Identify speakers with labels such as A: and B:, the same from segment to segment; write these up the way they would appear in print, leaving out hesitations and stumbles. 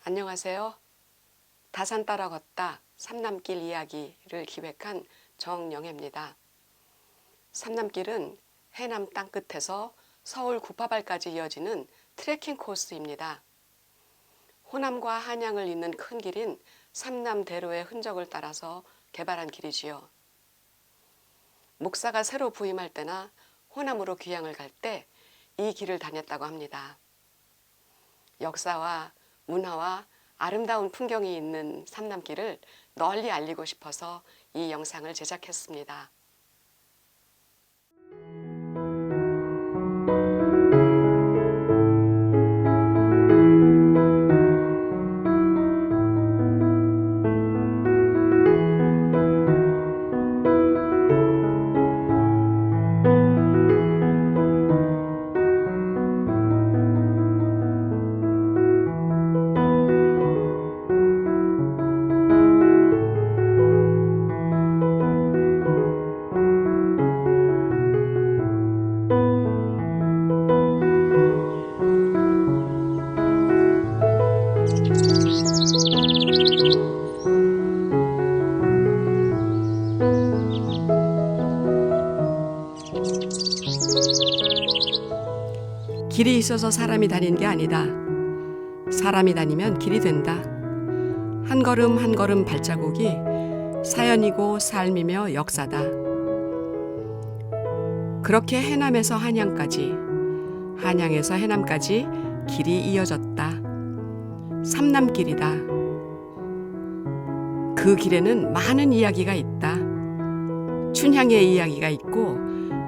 A: 안녕하세요. 다산 따라 걷다 삼남길 이야기를 기획한 정영애입니다. 삼남길은 해남 땅끝에서 서울 구파발까지 이어지는 트레킹 코스입니다. 호남과 한양을 잇는 큰 길인 삼남대로의 흔적을 따라서 개발한 길이지요. 목사가 새로 부임할 때나 호남으로 귀향을 갈 때 이 길을 다녔다고 합니다. 역사와 문화와 아름다운 풍경이 있는 삼남길을 널리 알리고 싶어서 이 영상을 제작했습니다. 길이 있어서 사람이 다니는 게 아니다. 사람이 다니면 길이 된다. 한 걸음 한 걸음 발자국이 사연이고 삶이며 역사다. 그렇게 해남에서 한양까지, 한양에서 해남까지 길이 이어졌다. 삼남길이다. 그 길에는 많은 이야기가 있다. 춘향의 이야기가 있고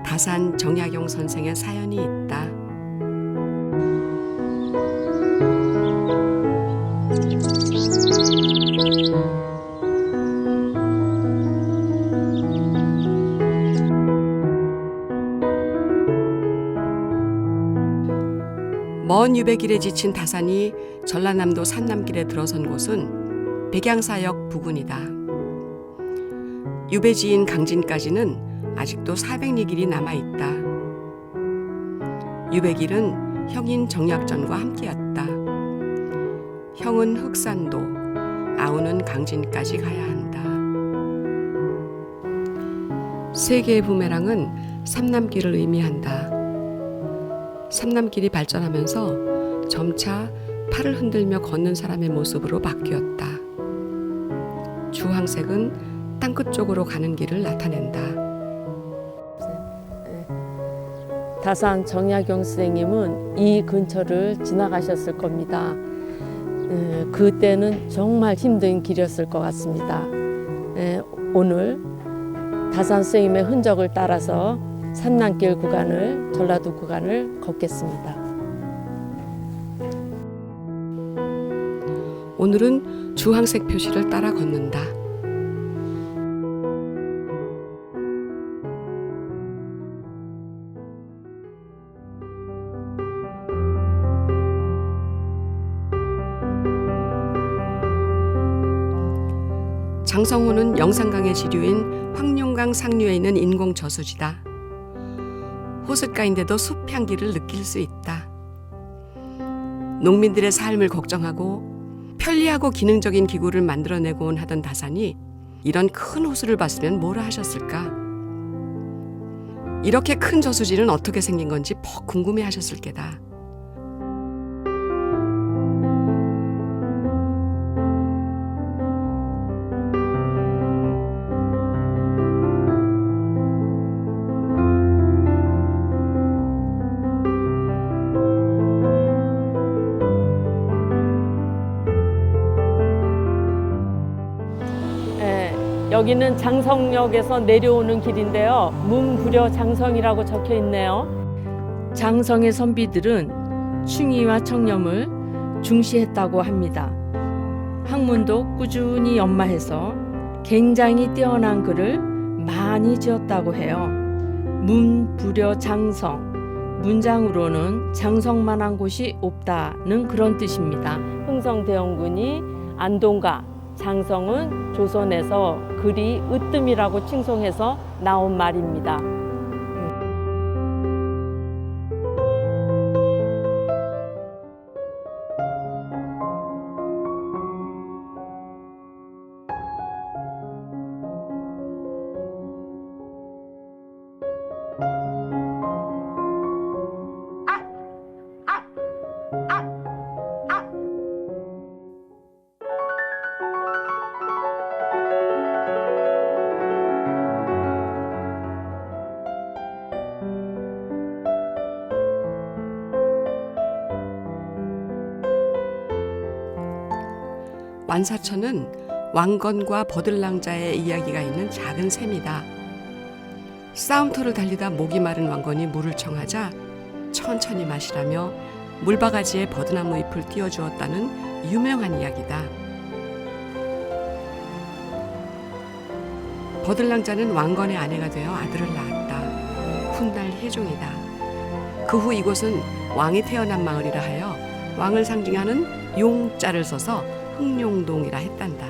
A: 다산 정약용 선생의 사연이 있다. 먼 유배길에 지친 다산이 전라남도 산남길에 들어선 곳은 백양사역 부근이다. 유배지인 강진까지는 아직도 400리 길이 남아있다. 유배길은 형인 정약전과 함께였다. 형은 흑산도, 아우는 강진까지 가야 한다. 세 개의 부메랑은 삼남길을 의미한다. 삼남길이 발전하면서 점차 팔을 흔들며 걷는 사람의 모습으로 바뀌었다. 주황색은 땅끝 쪽으로 가는 길을 나타낸다.
B: 다산 정약용 선생님은 이 근처를 지나가셨을 겁니다. 그때는 정말 힘든 길이었을 것 같습니다. 오늘 다산 선생님의 흔적을 따라서 삼남길 구간을, 전라도 구간을 걷겠습니다.
A: 오늘은 주황색 표시를 따라 걷는다. 장성호는 영산강의 지류인 황룡강 상류에 있는 인공 저수지다. 호숫가인데도 숲 향기를 느낄 수 있다. 농민들의 삶을 걱정하고 편리하고 기능적인 기구를 만들어내곤 하던 다산이 이런 큰 호수를 봤으면 뭐라 하셨을까? 이렇게 큰 저수지는 어떻게 생긴 건지 퍽 궁금해하셨을 게다.
B: 여기는 장성역에서 내려오는 길인데요. 문부려 장성이라고 적혀 있네요. 장성의 선비들은 충의와 청렴을 중시했다고 합니다. 학문도 꾸준히 연마해서 굉장히 뛰어난 글을 많이 지었다고 해요. 문부려 장성, 문장으로는 장성만한 곳이 없다는 그런 뜻입니다. 흥성대원군이 안동가, 장성은 조선에서 글이 으뜸이라고 칭송해서 나온 말입니다.
A: 완사천은 왕건과 버들랑자의 이야기가 있는 작은 샘이다. 싸움터를 달리다 목이 마른 왕건이 물을 청하자 천천히 마시라며 물바가지에 버드나무 잎을 띄워주었다는 유명한 이야기다. 버들랑자는 왕건의 아내가 되어 아들을 낳았다. 훗날 혜종이다. 그 후 이곳은 왕이 태어난 마을이라 하여 왕을 상징하는 용자를 써서 흥룡동이라 했단다.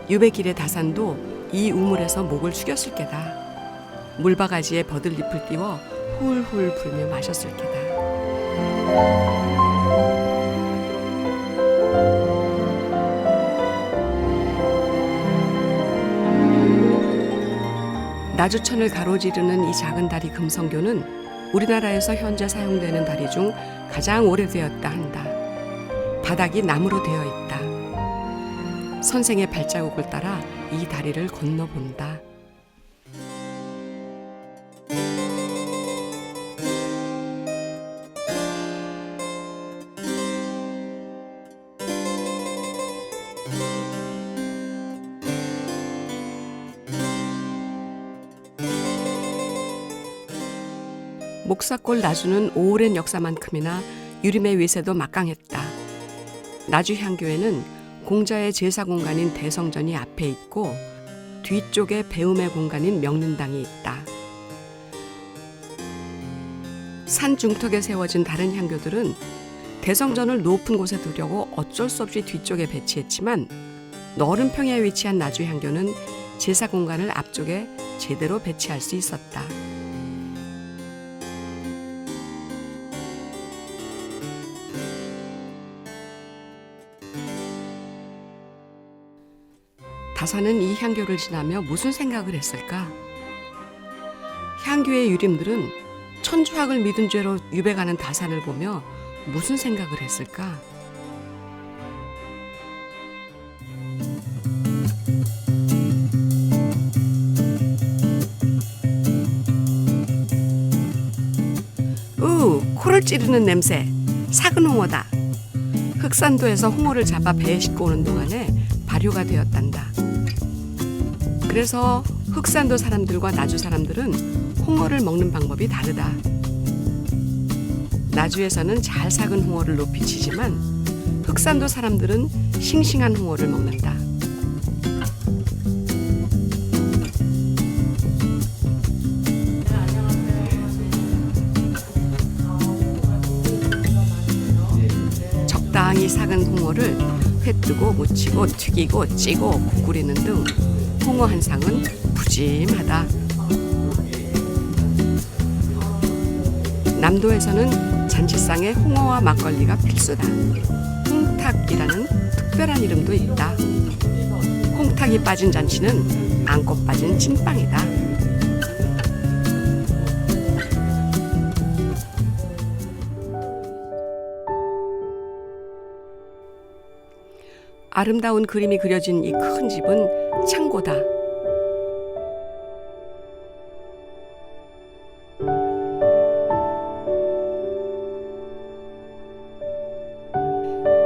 A: 유배길의 다산도 이 우물에서 목을 숙였을 게다. 물바가지에 버들잎을 띄워 훌훌 불며 마셨을 게다. 나주천을 가로지르는 이 작은 다리 금성교는 우리나라에서 현재 사용되는 다리 중 가장 오래되었다 한다. 바닥이 나무로 되어 있다. 선생의 발자국을 따라 이 다리를 건너본다. 목사골 나주는 오랜 역사만큼이나 유림의 위세도 막강했다. 나주 향교에는 공자의 제사 공간인 대성전이 앞에 있고 뒤쪽에 배움의 공간인 명륜당이 있다. 산 중턱에 세워진 다른 향교들은 대성전을 높은 곳에 두려고 어쩔 수 없이 뒤쪽에 배치했지만 넓은 평야에 위치한 나주 향교는 제사 공간을 앞쪽에 제대로 배치할 수 있었다. 다산은 이 향교를 지나며 무슨 생각을 했을까? 향교의 유림들은 천주학을 믿은 죄로 유배가는 다산을 보며 무슨 생각을 했을까? 코를 찌르는 냄새, 삭은 홍어다. 흑산도에서 홍어를 잡아 배에 싣고 오는 동안에 발효가 되었단다. 그래서 흑산도 사람들과 나주 사람들은 홍어를 먹는 방법이 다르다. 나주에서는 잘 삭은 홍어를 높이 치지만 흑산도 사람들은 싱싱한 홍어를 먹는다. 적당히 삭은 홍어를 회 뜨고 무치고 튀기고 찌고 국 끓이는 등 홍어 한 상은 푸짐하다. 남도에서는 잔치상에 홍어와 막걸리가 필수다. 홍탁이라는 특별한 이름도 있다. 홍탁이 빠진 잔치는 안고 빠진 찐빵이다. 아름다운 그림이 그려진 이 큰 집은 창고다.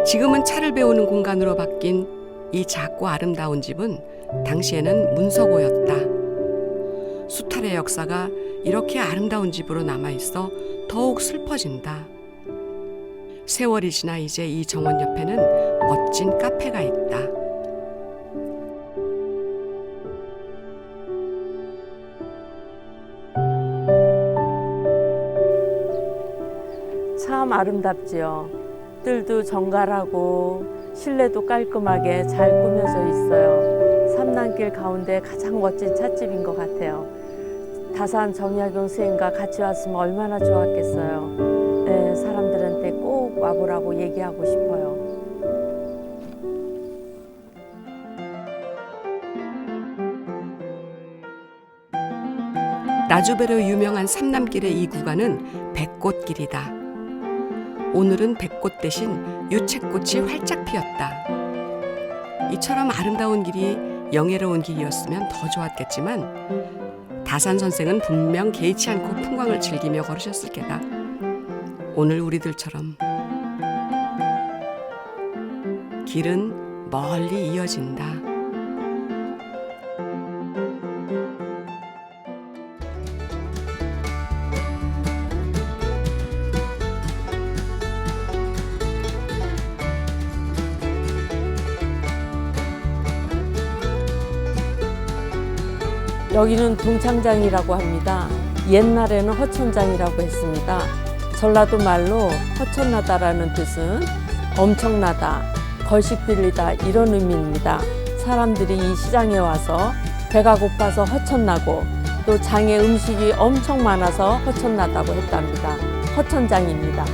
A: 지금은 차를 배우는 공간으로 바뀐 이 작고 아름다운 집은 당시에는 문서고였다. 수탈의 역사가 이렇게 아름다운 집으로 남아있어 더욱 슬퍼진다. 세월이 지나 이제 이 정원 옆에는 멋진 카페가 있다.
B: 참 아름답지요. 뜰도 정갈하고 실내도 깔끔하게 잘 꾸며져 있어요. 삼남길 가운데 가장 멋진 찻집인 것 같아요. 다산 정약용 스님과 같이 왔으면 얼마나 좋았겠어요. 네, 사람들한테 꼭 와보라고 얘기하고 싶어요.
A: 나주배로 유명한 삼남길의 이 구간은 백꽃길이다. 오늘은 백꽃 대신 유채꽃이 활짝 피었다. 이처럼 아름다운 길이 영예로운 길이었으면 더 좋았겠지만 다산 선생은 분명 개의치 않고 풍광을 즐기며 걸으셨을 게다. 오늘 우리들처럼 길은 멀리 이어진다.
B: 여기는 동창장이라고 합니다. 옛날에는 허천장이라고 했습니다. 전라도 말로 허천나다라는 뜻은 엄청나다, 걸식 들리다 이런 의미입니다. 사람들이 이 시장에 와서 배가 고파서 허천나고 또 장에 음식이 엄청 많아서 허천나다고 했답니다. 허천장입니다.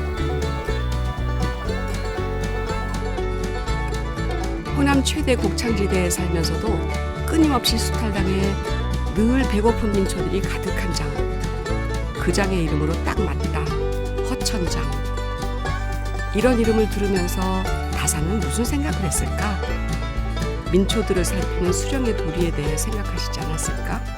A: 호남 최대 곡창지대에 살면서도 끊임없이 수탈당해 늘 배고픈 민초들이 가득한 장. 그 장의 이름으로 딱 맞다. 허천장. 이런 이름을 들으면서 다산은 무슨 생각을 했을까? 민초들을 살피는 수령의 도리에 대해 생각하시지 않았을까?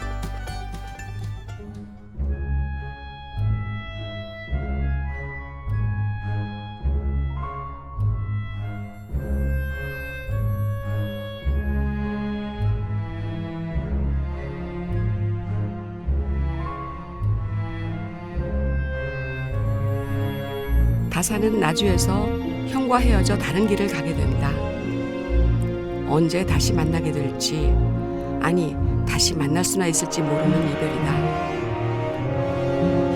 A: 다산은 나주에서 형과 헤어져 다른 길을 가게 된다. 언제 다시 만나게 될지, 아니 다시 만날 수나 있을지 모르는 이별이다.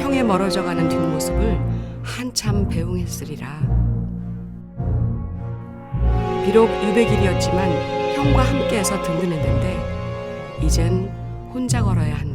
A: 형의 멀어져가는 뒷모습을 한참 배웅했으리라. 비록 유배길이었지만 형과 함께해서 든든했는데 이젠 혼자 걸어야 한다.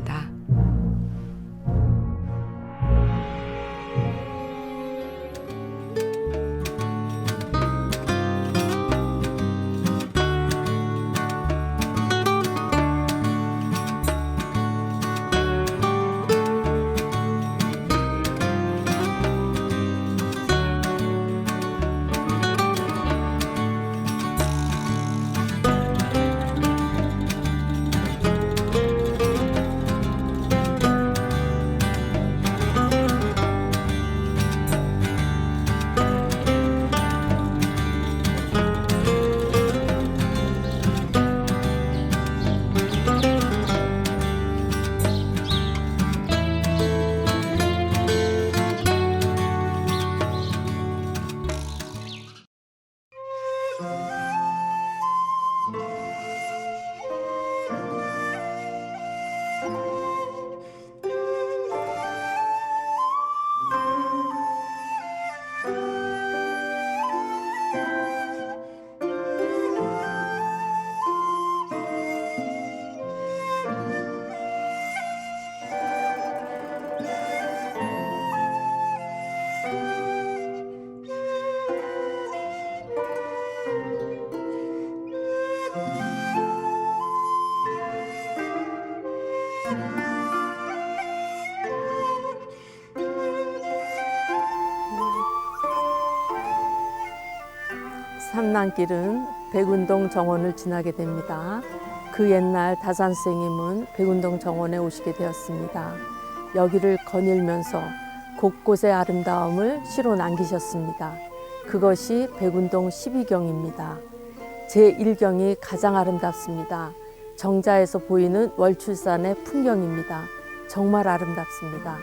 B: 삼남길은 백운동 정원을 지나게 됩니다. 그 옛날 다산 선생님은 백운동 정원에 오시게 되었습니다. 여기를 거닐면서 곳곳의 아름다움을 시로 남기셨습니다. 그것이 백운동 12경입니다. 제1경이 가장 아름답습니다. 정자에서 보이는 월출산의 풍경입니다. 정말 아름답습니다.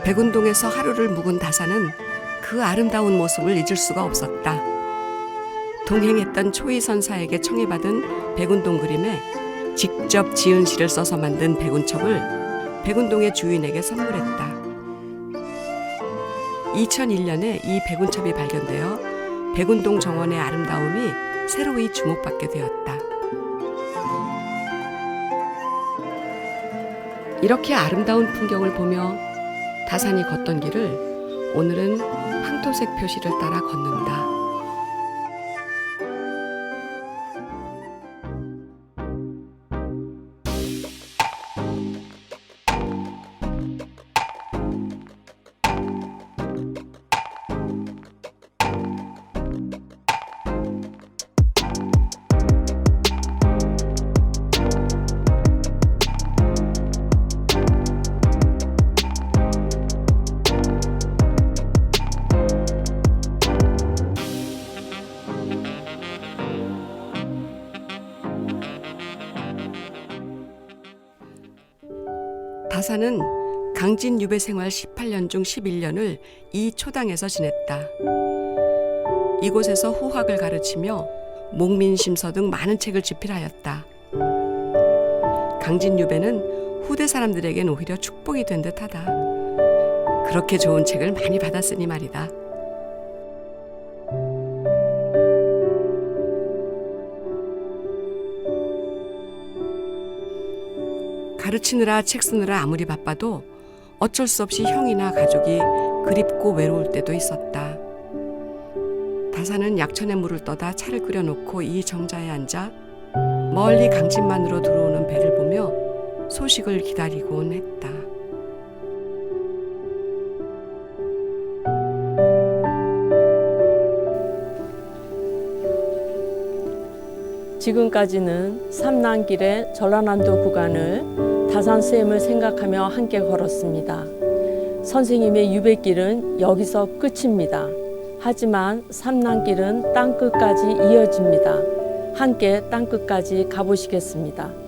A: 백운동에서 하루를 묵은 다산은 그 아름다운 모습을 잊을 수가 없었다. 동행했던 초이선사에게 청해받은 백운동 그림에 직접 지은 시를 써서 만든 백운첩을 백운동의 주인에게 선물했다. 2001년에 이 백운첩이 발견되어 백운동 정원의 아름다움이 새로이 주목받게 되었다. 이렇게 아름다운 풍경을 보며 다산이 걷던 길을 오늘은 황토색 표시를 따라 걷는다. 다사는 강진 유배 생활 18년 중 11년을 이 초당에서 지냈다. 이곳에서 후학을 가르치며 목민심서 등 많은 책을 집필하였다. 강진 유배는 후대 사람들에겐 오히려 축복이 된 듯하다. 그렇게 좋은 책을 많이 받았으니 말이다. 가르치느라 책 쓰느라 아무리 바빠도 어쩔 수 없이 형이나 가족이 그립고 외로울 때도 있었다. 다사는 약천에 물을 떠다 차를 끓여놓고 이 정자에 앉아 멀리 강진만으로 들어오는 배를 보며 소식을 기다리곤 했다.
B: 지금까지는 삼남길의 전라남도 구간을 다산쌤을 생각하며 함께 걸었습니다. 선생님의 유배길은 여기서 끝입니다. 하지만 삼남길은 땅끝까지 이어집니다. 함께 땅끝까지 가보시겠습니다.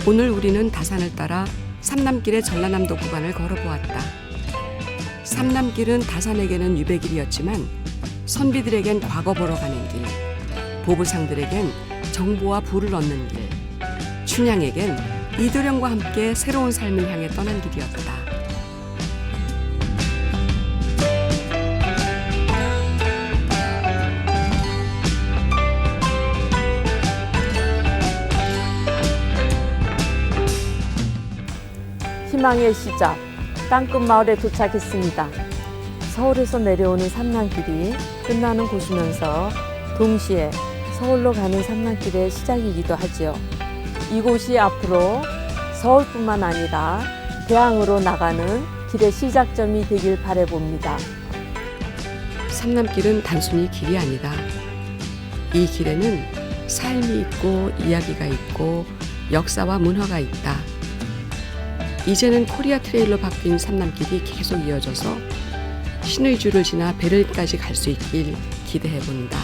A: 오늘 우리는 다산을 따라 삼남길의 전라남도 구간을 걸어보았다. 삼남길은 다산에게는 유배길이었지만 선비들에겐 과거 보러 가는 길, 보부상들에겐 정보와 부를 얻는 길, 춘향에겐 이도령과 함께 새로운 삶을 향해 떠난 길이었다.
B: 희망의 시작, 땅끝 마을에 도착했습니다. 서울에서 내려오는 삼남길이 끝나는 곳이면서 동시에 서울로 가는 삼남길의 시작이기도 하지요. 이곳이 앞으로 서울뿐만 아니라 대항으로 나가는 길의 시작점이 되길 바라봅니다.
A: 삼남길은 단순히 길이 아니다. 이 길에는 삶이 있고 이야기가 있고 역사와 문화가 있다. 이제는 코리아 트레일로 바뀐 삼남길이 계속 이어져서 신의주를 지나 베를린까지 갈 수 있길 기대해 본다.